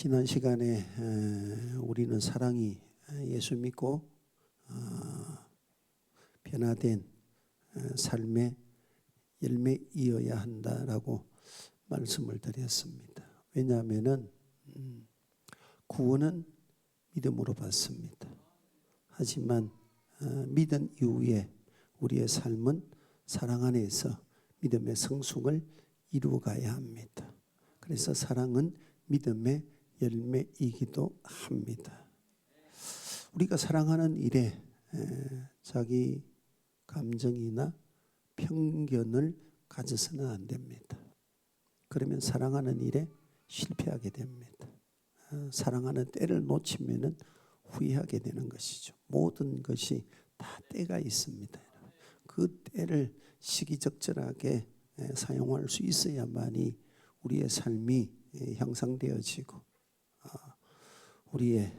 지난 시간에 우리는 사랑이 예수 믿고 변화된 삶의 열매이어야 한다라고 말씀을 드렸습니다. 왜냐하면 구원은 믿음으로 받습니다. 하지만 믿은 이후에 우리의 삶은 사랑 안에서 믿음의 성숙을 이루어가야 합니다. 그래서 사랑은 믿음의 열매이기도 합니다. 우리가 사랑하는 일에 자기 감정이나 편견을 가져서는 안 됩니다. 그러면 사랑하는 일에 실패하게 됩니다. 사랑하는 때를 놓치면 후회하게 되는 것이죠. 모든 것이 다 때가 있습니다. 그 때를 시기적절하게 사용할 수 있어야만이 우리의 삶이 형성되어지고 우리의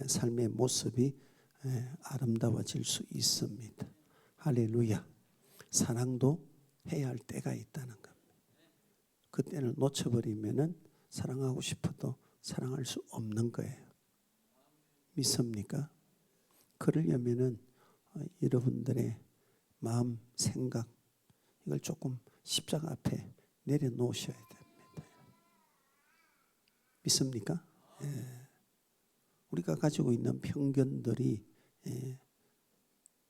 삶의 모습이 아름다워질 수 있습니다. 할렐루야. 사랑도 해야 할 때가 있다는 겁니다. 그 때를 놓쳐버리면 사랑하고 싶어도 사랑할 수 없는 거예요. 믿습니까? 그러려면 여러분들의 마음, 생각 이걸 조금 십자가 앞에 내려놓으셔야 됩니다. 믿습니까? 우리가 가지고 있는 편견들이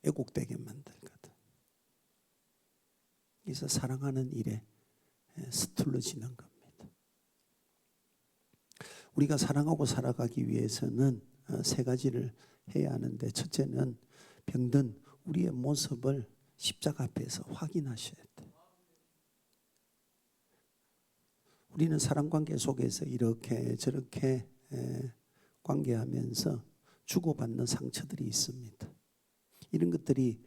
왜곡되게 만들거든. 그래서 사랑하는 일에 서툴러지는 겁니다. 우리가 사랑하고 살아가기 위해서는 세 가지를 해야 하는데, 첫째는 병든 우리의 모습을 십자가 앞에서 확인하셔야 돼요. 우리는 사랑관계 속에서 이렇게 저렇게 관계하면서 주고받는 상처들이 있습니다. 이런 것들이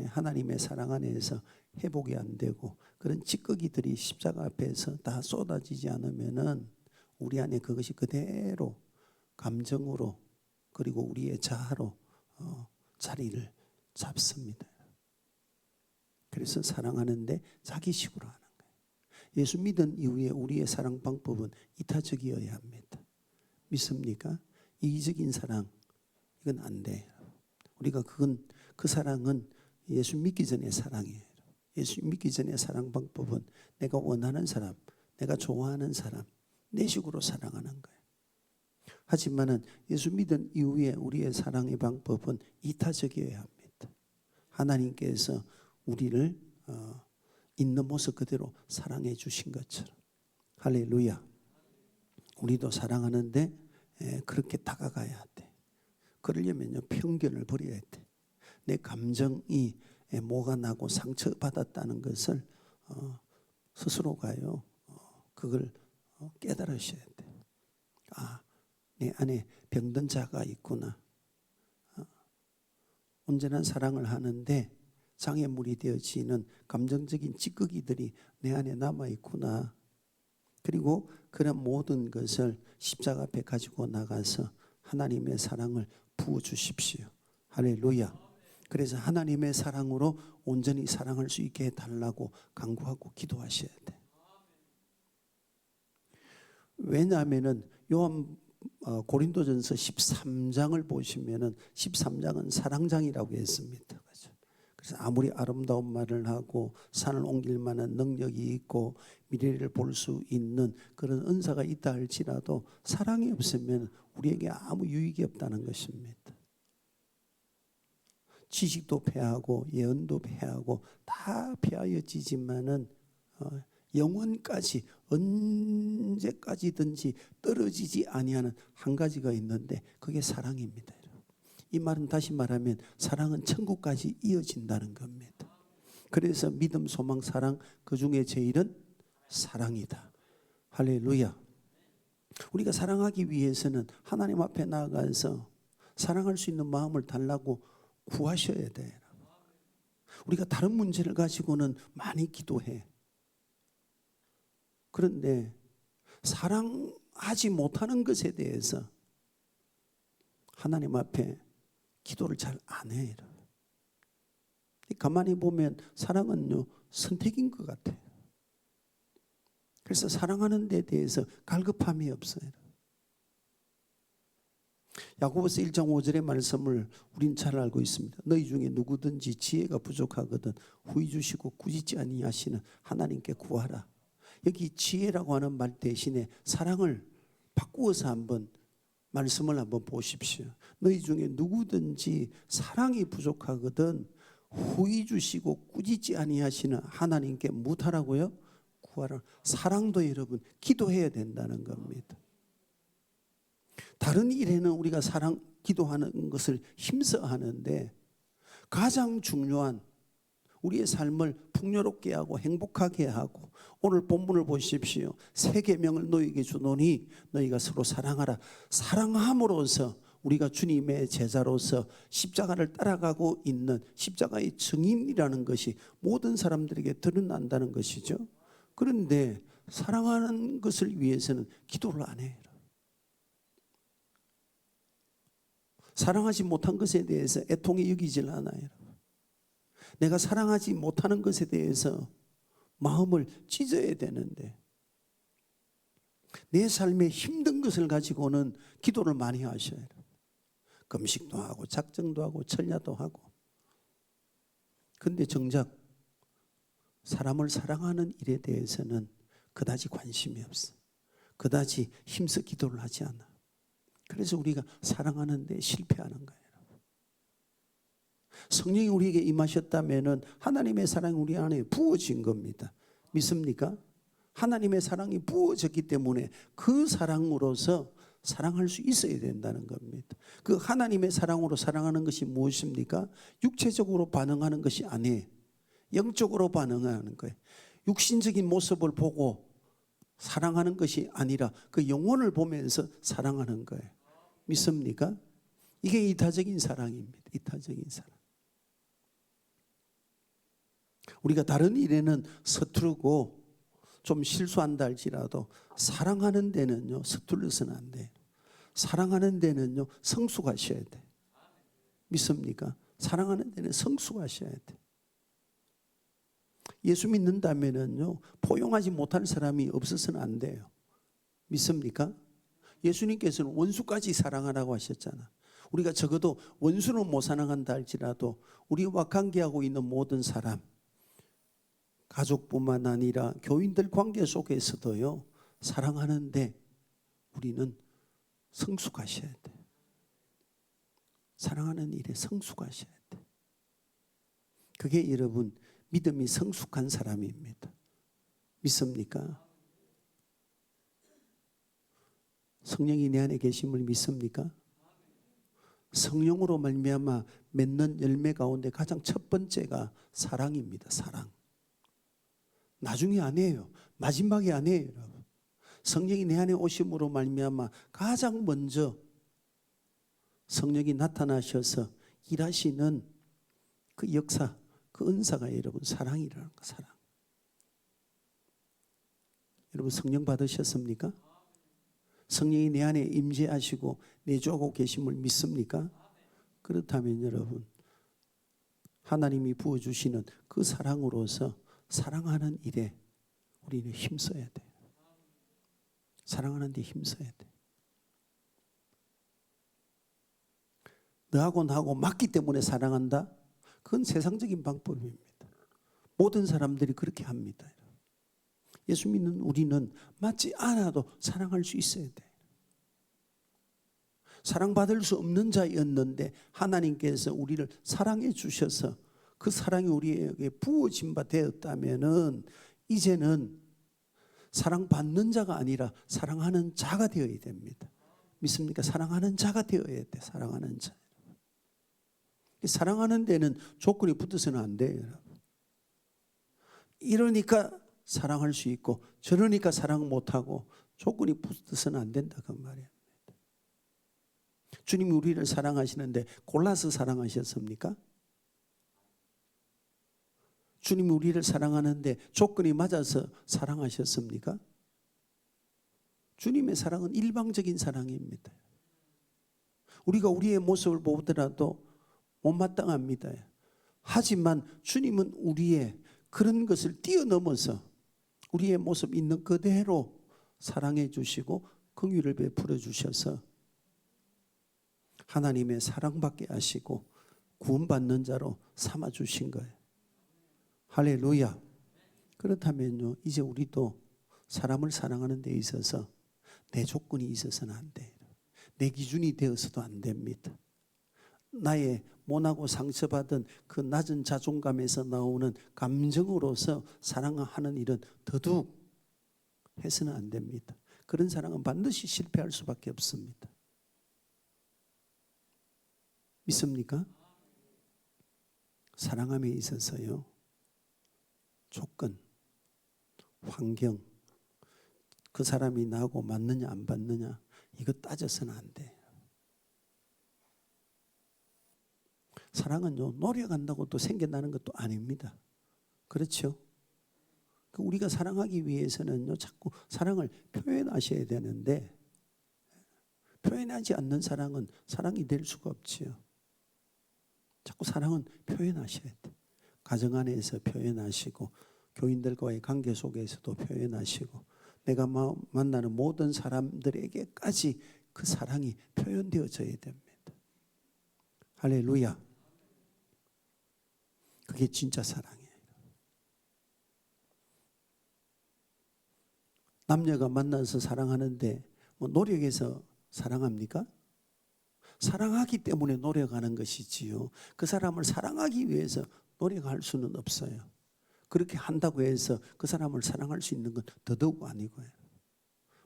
하나님의 사랑 안에서 회복이 안 되고 그런 찌꺼기들이 십자가 앞에서 다 쏟아지지 않으면은 우리 안에 그것이 그대로 감정으로 그리고 우리의 자아로 자리를 잡습니다. 그래서 사랑하는데 자기식으로 하는 거예요. 예수 믿은 이후에 우리의 사랑 방법은 이타적이어야 합니다. 믿습니까? 이기적인 사랑 이건 안 돼요. 우리가 그 사랑은 예수 믿기 전의 사랑이에요. 예수 믿기 전의 사랑 방법은 내가 원하는 사람, 내가 좋아하는 사람, 내 식으로 사랑하는 거예요. 하지만은 예수 믿은 이후에 우리의 사랑의 방법은 이타적이어야 합니다. 하나님께서 우리를 있는 모습 그대로 사랑해 주신 것처럼. 할렐루야. 우리도 사랑하는데 그렇게 다가가야 돼. 그러려면요 편견을 버려야 돼. 내 감정이 뭐가 나고 상처받았다는 것을 스스로가요 그걸 깨달으셔야 돼. 아, 내 안에 병든 자가 있구나. 온전한 사랑을 하는데 장애물이 되어지는 감정적인 찌꺼기들이 내 안에 남아있구나. 그리고 그런 모든 것을 십자가 앞에 가지고 나가서 하나님의 사랑을 부어주십시오. 할렐루야. 그래서 하나님의 사랑으로 온전히 사랑할 수 있게 해달라고 간구하고 기도하셔야 돼. 왜냐하면 고린도전서 13장을 보시면은 13장은 사랑장이라고 했습니다. 그래서 아무리 아름다운 말을 하고 산을 옮길 만한 능력이 있고 미래를 볼 수 있는 그런 은사가 있다 할지라도 사랑이 없으면 우리에게 아무 유익이 없다는 것입니다. 지식도 패하고 예언도 패하고 다 패하여지지만은 영원까지 언제까지든지 떨어지지 아니하는 한 가지가 있는데 그게 사랑입니다. 이 말은 다시 말하면 사랑은 천국까지 이어진다는 겁니다. 그래서 믿음, 소망, 사랑 그 중에 제일은 사랑이다. 할렐루야. 우리가 사랑하기 위해서는 하나님 앞에 나아가서 사랑할 수 있는 마음을 달라고 구하셔야 돼요. 우리가 다른 문제를 가지고는 많이 기도해. 그런데 사랑하지 못하는 것에 대해서 하나님 앞에 기도를 잘 안 해요. 가만히 보면 사랑은요 선택인 것 같아요. 그래서 사랑하는 데 대해서 갈급함이 없어요. 야고보서 1장 5절의 말씀을 우린 잘 알고 있습니다. 너희 중에 누구든지 지혜가 부족하거든 후히 주시고 꾸짖지 아니하시는 하나님께 구하라. 여기 지혜라고 하는 말 대신에 사랑을 바꾸어서 한번 말씀을 한번 보십시오. 너희 중에 누구든지 사랑이 부족하거든 후히 주시고 꾸짖지 아니하시는 하나님께 무엇하라고요? 구하라. 사랑도 여러분 기도해야 된다는 겁니다. 다른 일에는 우리가 사랑 기도하는 것을 힘써 하는데 가장 중요한 우리의 삶을 풍요롭게 하고 행복하게 하고, 오늘 본문을 보십시오. 세 계명을 너희에게 주노니 너희가 서로 사랑하라. 사랑함으로써 우리가 주님의 제자로서 십자가를 따라가고 있는 십자가의 증인이라는 것이 모든 사람들에게 드러난다는 것이죠. 그런데 사랑하는 것을 위해서는 기도를 안 해요. 사랑하지 못한 것에 대해서 애통이 여기질 않아요. 내가 사랑하지 못하는 것에 대해서 마음을 찢어야 되는데, 내 삶에 힘든 것을 가지고는 기도를 많이 하셔야 돼요. 금식도 하고 작정도 하고 철야도 하고. 그런데 정작 사람을 사랑하는 일에 대해서는 그다지 관심이 없어. 그다지 힘써 기도를 하지 않아. 그래서 우리가 사랑하는 데 실패하는 거예요. 성령이 우리에게 임하셨다면 하나님의 사랑이 우리 안에 부어진 겁니다. 믿습니까? 하나님의 사랑이 부어졌기 때문에 그 사랑으로서 사랑할 수 있어야 된다는 겁니다. 그 하나님의 사랑으로 사랑하는 것이 무엇입니까? 육체적으로 반응하는 것이 아니에요. 영적으로 반응하는 거예요. 육신적인 모습을 보고 사랑하는 것이 아니라 그 영혼을 보면서 사랑하는 거예요. 믿습니까? 이게 이타적인 사랑입니다. 이타적인 사랑. 우리가 다른 일에는 서투르고 좀 실수한다 할지라도 사랑하는 데는요 서툴러서는 안 돼요. 사랑하는 데는요 성숙하셔야 돼요. 믿습니까? 사랑하는 데는 성숙하셔야 돼요. 예수 믿는다면은요 포용하지 못할 사람이 없어서는 안 돼요. 믿습니까? 예수님께서는 원수까지 사랑하라고 하셨잖아. 우리가 적어도 원수는 못 사랑한다 할지라도 우리와 관계하고 있는 모든 사람, 가족뿐만 아니라 교인들 관계 속에서도요 사랑하는데 우리는 성숙하셔야 돼. 사랑하는 일에 성숙하셔야 돼. 그게 여러분 믿음이 성숙한 사람입니다. 믿습니까? 성령이 내 안에 계심을 믿습니까? 성령으로 말미암아 맺는 열매 가운데 가장 첫 번째가 사랑입니다. 사랑. 나중이 아니에요. 마지막이 아니에요. 여러분. 성령이 내 안에 오심으로 말미암아 가장 먼저 성령이 나타나셔서 일하시는 그 역사, 그 은사가 여러분 사랑이라는 거. 사랑. 여러분 성령 받으셨습니까? 성령이 내 안에 임재하시고 내주하고 계심을 믿습니까? 그렇다면 여러분 하나님이 부어주시는 그 사랑으로서 사랑하는 일에 우리는 힘써야 돼요. 사랑하는 데 힘써야 돼요. 너하고 나하고 맞기 때문에 사랑한다? 그건 세상적인 방법입니다. 모든 사람들이 그렇게 합니다. 예수 믿는 우리는 맞지 않아도 사랑할 수 있어야 돼요. 사랑받을 수 없는 자였는데 하나님께서 우리를 사랑해 주셔서 그 사랑이 우리에게 부어진 바 되었다면은 이제는 사랑받는 자가 아니라 사랑하는 자가 되어야 됩니다. 믿습니까? 사랑하는 자가 되어야 돼. 사랑하는 자. 사랑하는 데는 조건이 붙어서는 안 돼요. 여러분. 이러니까 사랑할 수 있고 저러니까 사랑 못하고 조건이 붙어서는 안 된다 그 말이에요. 주님이 우리를 사랑하시는데 골라서 사랑하셨습니까? 주님이 우리를 사랑하는데 조건이 맞아서 사랑하셨습니까? 주님의 사랑은 일방적인 사랑입니다. 우리가 우리의 모습을 보더라도 못마땅합니다. 하지만 주님은 우리의 그런 것을 뛰어넘어서 우리의 모습 있는 그대로 사랑해 주시고 긍휼을 베풀어 주셔서 하나님의 사랑받게 하시고 구원받는 자로 삼아주신 거예요. 할렐루야. 그렇다면요, 이제 우리도 사람을 사랑하는 데 있어서 내 조건이 있어서는 안 돼요. 내 기준이 되어서도 안 됩니다. 나의 모나고 상처받은 그 낮은 자존감에서 나오는 감정으로서 사랑하는 일은 더더욱 해서는 안 됩니다. 그런 사랑은 반드시 실패할 수밖에 없습니다. 믿습니까? 사랑함에 있어서요, 조건, 환경, 그 사람이 나하고 맞느냐 안 맞느냐 이거 따져서는 안 돼요. 사랑은요, 노력한다고 또 생겨나는 것도 아닙니다. 그렇죠? 우리가 사랑하기 위해서는요, 자꾸 사랑을 표현하셔야 되는데 표현하지 않는 사랑은 사랑이 될 수가 없지요. 자꾸 사랑은 표현하셔야 돼. 가정 안에서 표현하시고 교인들과의 관계 속에서도 표현하시고 내가 만나는 모든 사람들에게까지 그 사랑이 표현되어져야 됩니다. 할렐루야. 그게 진짜 사랑이에요. 남녀가 만나서 사랑하는데 뭐 노력해서 사랑합니까? 사랑하기 때문에 노력하는 것이지요. 그 사람을 사랑하기 위해서 노력할 수는 없어요. 그렇게 한다고 해서 그 사람을 사랑할 수 있는 건 더더욱 아니고요.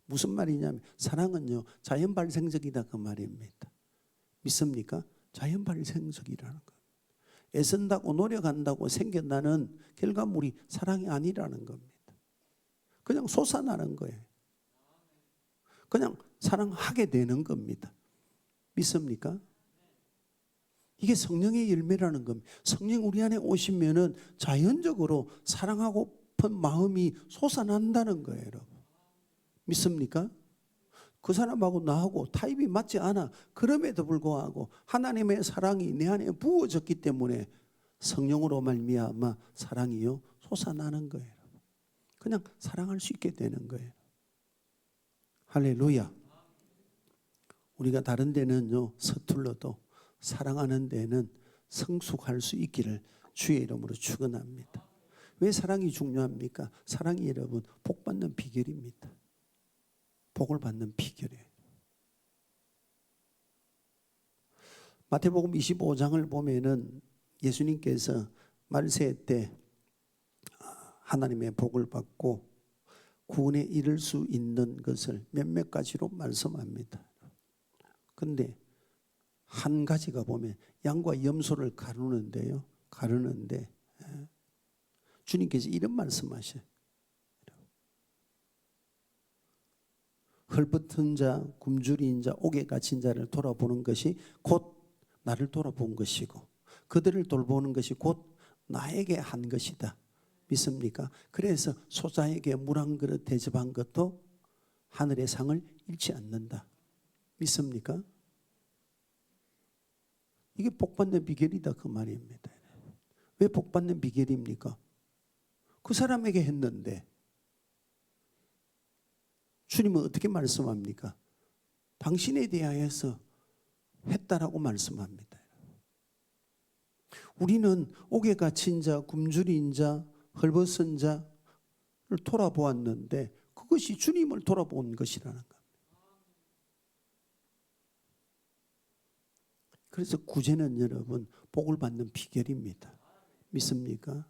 무슨 말이냐면 사랑은요, 자연 발생적이다 그 말입니다. 믿습니까? 자연 발생적이라는 것. 애쓴다고 노력한다고 생겨나는 결과물이 사랑이 아니라는 겁니다. 그냥 솟아나는 거예요. 그냥 사랑하게 되는 겁니다. 믿습니까? 이게 성령의 열매라는 겁니다. 성령 우리 안에 오시면은 자연적으로 사랑하고픈 마음이 솟아난다는 거예요, 여러분. 믿습니까? 그 사람하고 나하고 타입이 맞지 않아. 그럼에도 불구하고 하나님의 사랑이 내 안에 부어졌기 때문에 성령으로 말미암아 사랑이요 솟아나는 거예요. 그냥 사랑할 수 있게 되는 거예요. 할렐루야. 우리가 다른 데는요 서툴러도 사랑하는 데는 성숙할 수 있기를 주의 이름으로 축원합니다. 왜 사랑이 중요합니까? 사랑이 여러분 복 받는 비결입니다. 복을 받는 비결이에요. 마태복음 25장을 보면은 예수님께서 말세 때 하나님의 복을 받고 구원에 이를 수 있는 것을 몇몇 가지로 말씀합니다. 근데 한 가지가 보면 양과 염소를 가르는데요. 가르는데 주님께서 이런 말씀하셔요. 헐벗은 자, 굶주린 자, 옥에 갇힌 자를 돌아보는 것이 곧 나를 돌아본 것이고 그들을 돌보는 것이 곧 나에게 한 것이다. 믿습니까? 그래서 소자에게 물 한 그릇 대접한 것도 하늘의 상을 잃지 않는다. 믿습니까? 이게 복받는 비결이다 그 말입니다. 왜 복받는 비결입니까? 그 사람에게 했는데 주님은 어떻게 말씀합니까? 당신에 대하여서 했다라고 말씀합니다. 우리는 옥에 갇힌 자, 굶주린 자, 헐벗은 자를 돌아보았는데 그것이 주님을 돌아본 것이라는 겁니다. 그래서 구제는 여러분 복을 받는 비결입니다. 믿습니까?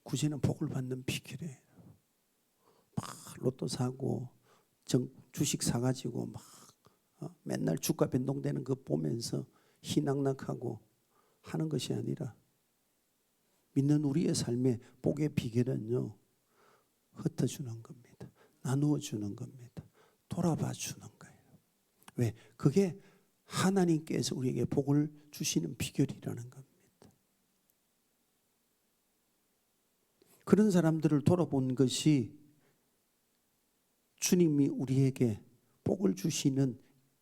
구제는 복을 받는 비결이에요. 막 로또 사고 주식 사가지고 막 맨날 주가 변동되는 거 보면서 희낙낙하고 하는 것이 아니라 믿는 우리의 삶의 복의 비결은요 흩어주는 겁니다. 나누어 주는 겁니다. 돌아봐 주는 거예요. 왜? 그게 하나님께서 우리에게 복을 주시는 비결이라는 겁니다. 그런 사람들을 돌아본 것이 주님이 우리에게 복을 주시는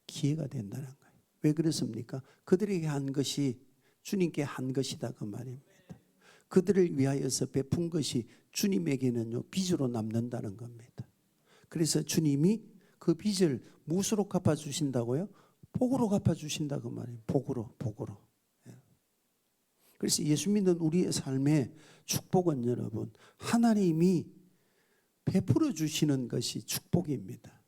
기회가 된다는 거예요. 왜 그렇습니까? 그들에게 한 것이 주님께 한 것이다 그 말입니다. 그들을 위하여서 베푼 것이 주님에게는요 빚으로 남는다는 겁니다. 그래서 주님이 그 빚을 무엇으로 갚아주신다고요? 복으로 갚아주신다 그 말이에요. 복으로. 그래서 예수 믿는 우리의 삶의 축복은 여러분, 하나님이 베풀어 주시는 것이 축복입니다.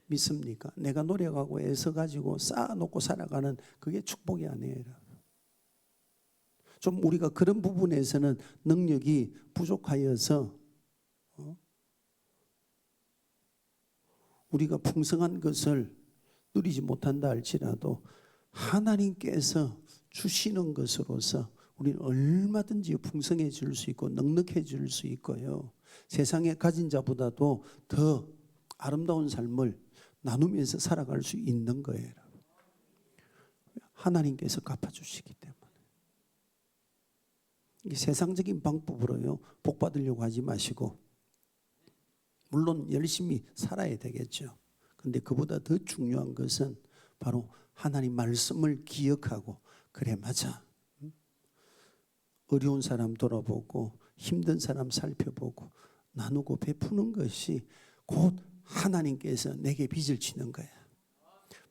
믿습니까? 내가 노력하고 애써가지고 쌓아놓고 살아가는 그게 축복이 아니에요. 좀 우리가 그런 부분에서는 능력이 부족하여서 우리가 풍성한 것을 누리지 못한다 할지라도 하나님께서 주시는 것으로서 우리는 얼마든지 풍성해질 수 있고 넉넉해질 수 있고요. 세상에 가진 자보다도 더 아름다운 삶을 나누면서 살아갈 수 있는 거예요. 하나님께서 갚아주시기 때문에. 이 세상적인 방법으로요 복 받으려고 하지 마시고, 물론 열심히 살아야 되겠죠. 근데 그보다 더 중요한 것은 바로 하나님 말씀을 기억하고, 그래 맞아, 어려운 사람 돌아보고 힘든 사람 살펴보고 나누고 베푸는 것이 곧 하나님께서 내게 빚을 지는 거야.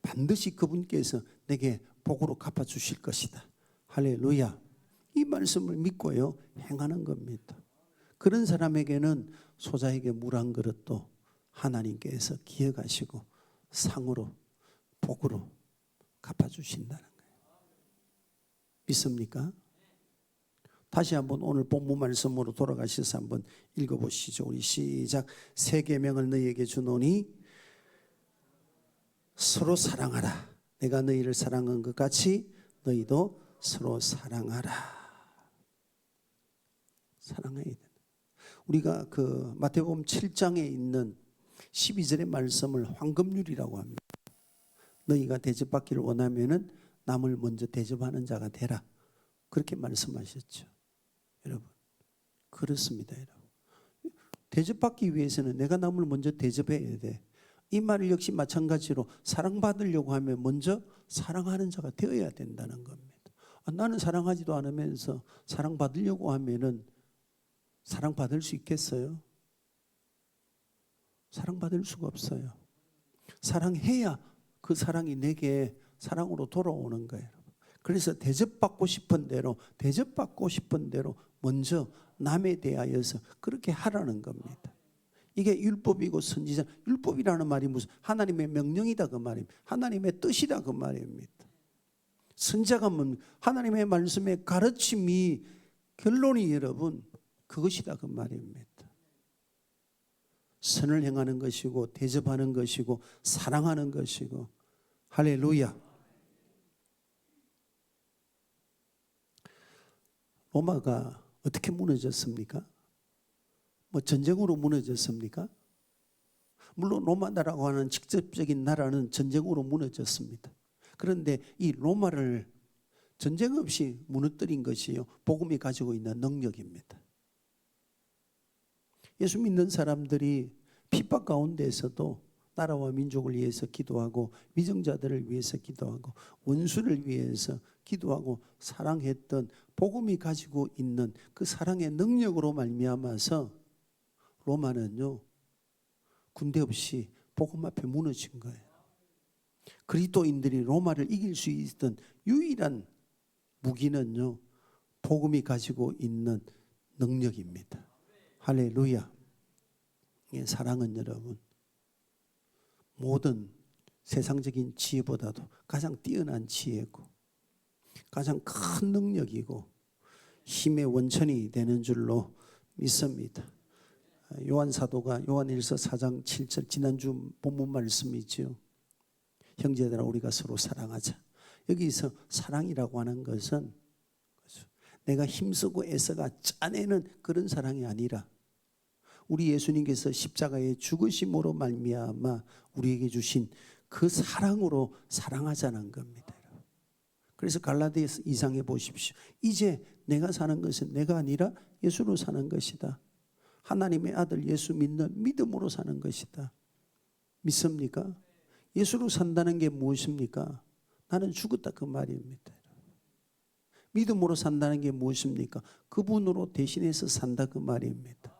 반드시 그분께서 내게 복으로 갚아주실 것이다. 할렐루야. 이 말씀을 믿고요 행하는 겁니다. 그런 사람에게는 소자에게 물 한 그릇도 하나님께서 기억하시고 상으로 복으로 갚아주신다는 거예요. 믿습니까? 다시 한번 오늘 본문 말씀으로 돌아가셔서 한번 읽어보시죠. 우리 시작. 새 계명을 너희에게 주노니 서로 사랑하라. 내가 너희를 사랑한 것 같이 너희도 서로 사랑하라. 사랑해야 된다. 우리가 그 마태복음 7장에 있는 12절의 말씀을 황금률이라고 합니다. 너희가 대접받기를 원하면은 남을 먼저 대접하는 자가 되라. 그렇게 말씀하셨죠. 여러분, 그렇습니다. 여러분, 대접받기 위해서는 내가 남을 먼저 대접해야 돼. 이 말 역시 마찬가지로 사랑받으려고 하면 먼저 사랑하는 자가 되어야 된다는 겁니다. 나는 사랑하지도 않으면서 사랑받으려고 하면은 사랑받을 수 있겠어요? 사랑받을 수가 없어요. 사랑해야 그 사랑이 내게 사랑으로 돌아오는 거예요. 그래서 대접받고 싶은 대로 먼저 남에 대하여서 그렇게 하라는 겁니다. 이게 율법이고 선지자, 율법이라는 말이 무슨 하나님의 명령이다 그 말입니다. 하나님의 뜻이다 그 말입니다. 선지자가 하나님의 말씀의 가르침이, 결론이 여러분 그것이다 그 말입니다. 선을 행하는 것이고 대접하는 것이고 사랑하는 것이고. 할렐루야. 로마가 어떻게 무너졌습니까? 뭐 전쟁으로 무너졌습니까? 물론 로마 나라고 하는 직접적인 나라는 전쟁으로 무너졌습니다. 그런데 이 로마를 전쟁 없이 무너뜨린 것이요 복음이 가지고 있는 능력입니다. 예수 믿는 사람들이 핍박 가운데에서도 나라와 민족을 위해서 기도하고 미정자들을 위해서 기도하고 원수를 위해서 기도하고 사랑했던 복음이 가지고 있는 그 사랑의 능력으로 말미암아서 로마는요 군대 없이 복음 앞에 무너진 거예요. 그리스도인들이 로마를 이길 수 있던 유일한 무기는요 복음이 가지고 있는 능력입니다. 할렐루야. 사랑은 여러분 모든 세상적인 지혜보다도 가장 뛰어난 지혜고 가장 큰 능력이고 힘의 원천이 되는 줄로 믿습니다. 요한 사도가 요한일서 4장 7절 지난주 본문 말씀이죠. 형제들아 우리가 서로 사랑하자. 여기서 사랑이라고 하는 것은 내가 힘쓰고 애써가 짜내는 그런 사랑이 아니라 우리 예수님께서 십자가의 죽으심으로 말미암아 우리에게 주신 그 사랑으로 사랑하자는 겁니다. 그래서 갈라디아서 2장에 보십시오. 이제 내가 사는 것은 내가 아니라 예수로 사는 것이다. 하나님의 아들 예수 믿는 믿음으로 사는 것이다. 믿습니까? 예수로 산다는 게 무엇입니까? 나는 죽었다 그 말입니다. 믿음으로 산다는 게 무엇입니까? 그분으로 대신해서 산다 그 말입니다.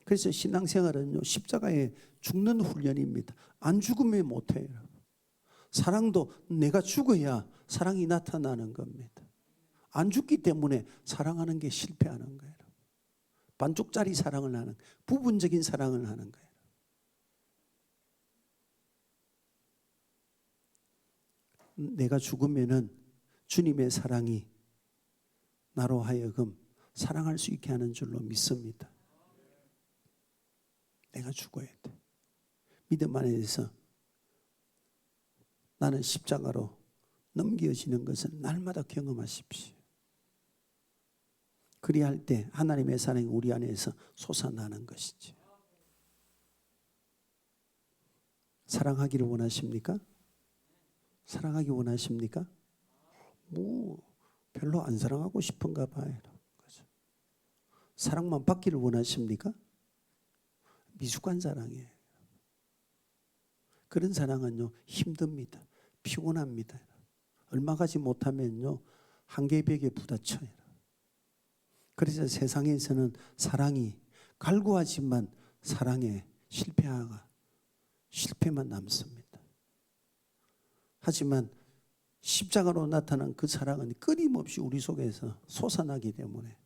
그래서 신앙생활은요 십자가에 죽는 훈련입니다. 안 죽으면 못해요. 사랑도 내가 죽어야 사랑이 나타나는 겁니다. 안 죽기 때문에 사랑하는 게 실패하는 거예요. 반쪽짜리 사랑을 하는, 부분적인 사랑을 하는 거예요. 내가 죽으면은 주님의 사랑이 나로 하여금 사랑할 수 있게 하는 줄로 믿습니다. 내가 죽어야 돼. 믿음 안에서 나는 십자가로 넘겨지는 것을 날마다 경험하십시오. 그리할 때 하나님의 사랑이 우리 안에서 솟아나는 것이지. 사랑하기를 원하십니까? 사랑하기 원하십니까? 별로 안 사랑하고 싶은가 봐요. 사랑만 받기를 원하십니까? 미숙한 사랑이에요. 그런 사랑은요, 힘듭니다. 피곤합니다. 얼마 가지 못하면요, 한계벽에 부딪혀요. 그래서 세상에서는 사랑이 갈구하지만 사랑에 실패만 남습니다. 하지만 십자가로 나타난 그 사랑은 끊임없이 우리 속에서 솟아나기 때문에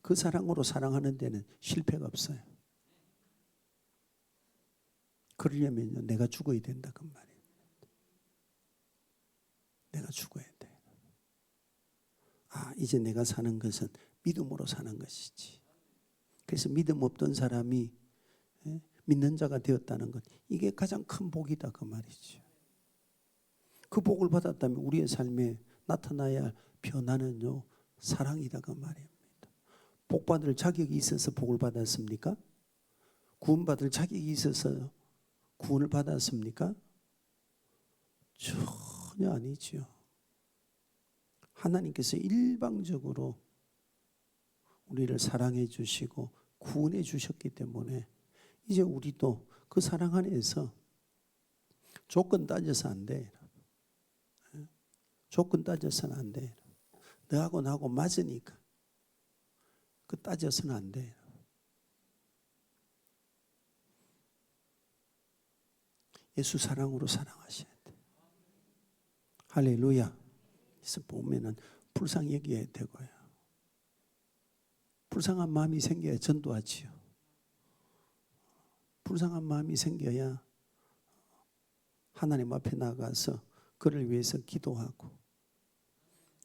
그 사랑으로 사랑하는 데는 실패가 없어요. 그러려면요, 내가 죽어야 된다 그 말이에요. 내가 죽어야 돼. 이제 내가 사는 것은 믿음으로 사는 것이지. 그래서 믿음 없던 사람이 믿는 자가 되었다는 것, 이게 가장 큰 복이다 그 말이죠. 그 복을 받았다면 우리의 삶에 나타나야 할 변화는요, 사랑이다 그 말입니다. 복 받을 자격이 있어서 복을 받았습니까? 구원받을 자격이 있어서 구원을 받았습니까? 전혀 아니지요. 하나님께서 일방적으로 우리를 사랑해 주시고 구원해 주셨기 때문에 이제 우리도 그 사랑 안에서 조건 따져서 안 돼. 조건 따져서는 안 돼. 너하고 나하고 맞으니까 그 따져서는 안 돼. 예수 사랑으로 사랑하셔야 돼. 할렐루야. 그래서 보면은 불쌍히 여겨야 되고요. 불쌍한 마음이 생겨야 전도하지요. 불쌍한 마음이 생겨야 하나님 앞에 나가서 그를 위해서 기도하고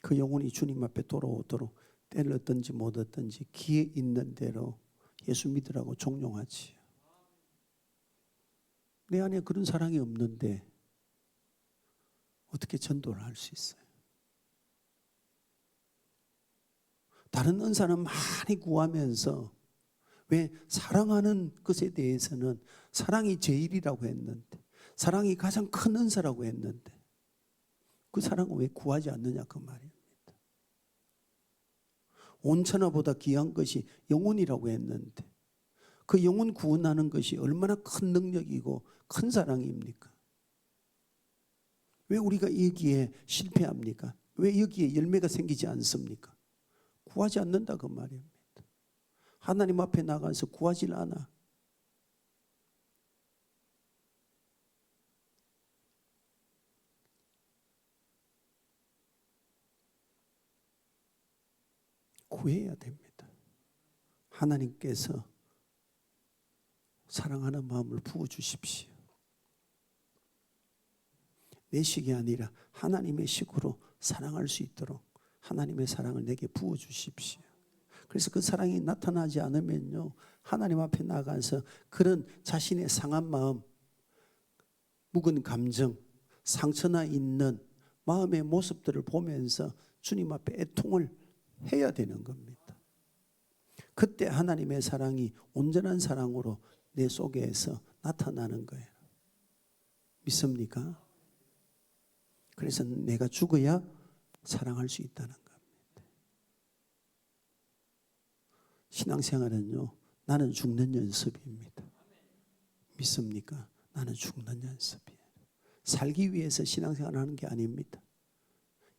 그 영혼이 주님 앞에 돌아오도록 때를 얻든지 못 얻든지 기회 있는 대로 예수 믿으라고 종용하지요. 내 안에 그런 사랑이 없는데 어떻게 전도를 할 수 있어요? 다른 은사는 많이 구하면서 왜 사랑하는 것에 대해서는 사랑이 제일이라고 했는데 사랑이 가장 큰 은사라고 했는데 그 사랑을 왜 구하지 않느냐 그 말입니다. 온천하보다 귀한 것이 영혼이라고 했는데 그 영혼 구원하는 것이 얼마나 큰 능력이고 큰 사랑입니까? 왜 우리가 여기에 실패합니까? 왜 여기에 열매가 생기지 않습니까? 구하지 않는다 그 말입니다. 하나님 앞에 나가서 구하질 않아. 구해야 됩니다. 하나님께서 사랑하는 마음을 부어주십시오. 내 식이 아니라 하나님의 식으로 사랑할 수 있도록 하나님의 사랑을 내게 부어주십시오. 그래서 그 사랑이 나타나지 않으면요, 하나님 앞에 나가서 그런 자신의 상한 마음, 묵은 감정, 상처나 있는 마음의 모습들을 보면서 주님 앞에 애통을 해야 되는 겁니다. 그때 하나님의 사랑이 온전한 사랑으로 내 속에서 나타나는 거예요. 믿습니까? 그래서 내가 죽어야 사랑할 수 있다는 겁니다. 신앙생활은요, 나는 죽는 연습입니다. 믿습니까? 나는 죽는 연습이에요. 살기 위해서 신앙생활을 하는 게 아닙니다.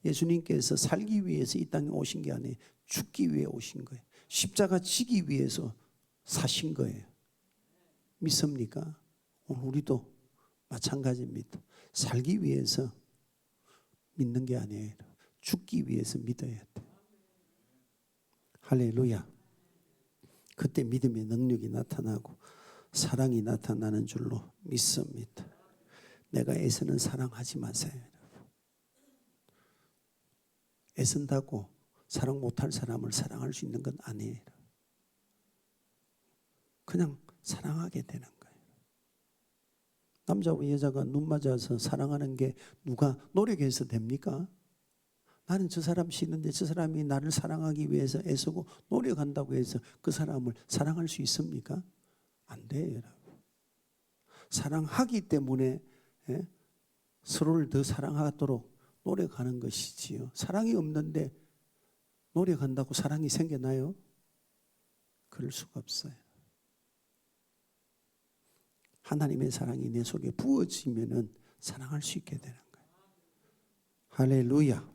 예수님께서 살기 위해서 이 땅에 오신 게 아니에요. 죽기 위해 오신 거예요. 십자가 지기 위해서 사신 거예요. 믿습니까? 오늘 우리도 마찬가지입니다. 살기 위해서 믿는 게 아니에요. 죽기 위해서 믿어야 돼. 할렐루야. 그때 믿음의 능력이 나타나고 사랑이 나타나는 줄로 믿습니다. 내가 애쓰는 사랑하지 마세요. 애쓴다고 사랑 못할 사람을 사랑할 수 있는 건 아니에요. 그냥 사랑하게 되는 거예요. 남자와 여자가 눈 맞아서 사랑하는 게 누가 노력해서 됩니까? 나는 저 사람 싫은데 저 사람이 나를 사랑하기 위해서 애쓰고 노력한다고 해서 그 사람을 사랑할 수 있습니까? 안 돼요, 여러분. 사랑하기 때문에 서로를 더 사랑하도록 노력하는 것이지요. 사랑이 없는데 노력한다고 사랑이 생겨나요? 그럴 수가 없어요. 하나님의 사랑이 내 속에 부어지면은 사랑할 수 있게 되는 거예요. 할렐루야.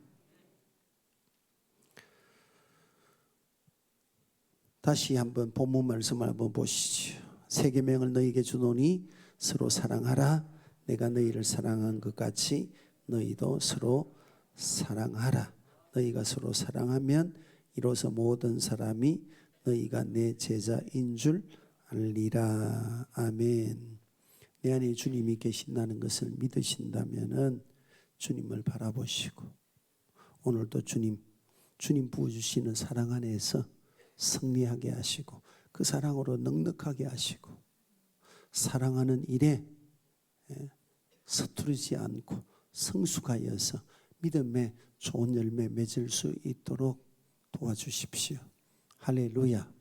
다시 한번 본문 말씀을 한번 보시죠. 새 계명을 너희에게 주노니 서로 사랑하라. 내가 너희를 사랑한 것 같이 너희도 서로 사랑하라. 너희가 서로 사랑하면 이로써 모든 사람이 너희가 내 제자인 줄 알리라. 아멘. 내 안에 주님이 계신다는 것을 믿으신다면은 주님을 바라보시고 오늘도 주님 부어주시는 사랑 안에서 승리하게 하시고 그 사랑으로 넉넉하게 하시고 사랑하는 일에 서투르지 않고 성숙하여서 믿음의 좋은 열매 맺을 수 있도록 도와주십시오. 할렐루야.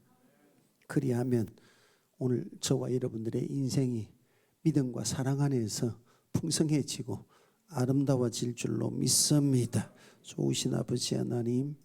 그리하면 오늘 저와 여러분들의 인생이 믿음과 사랑 안에서 풍성해지고 아름다워질 줄로 믿습니다. 좋으신 아버지 하나님,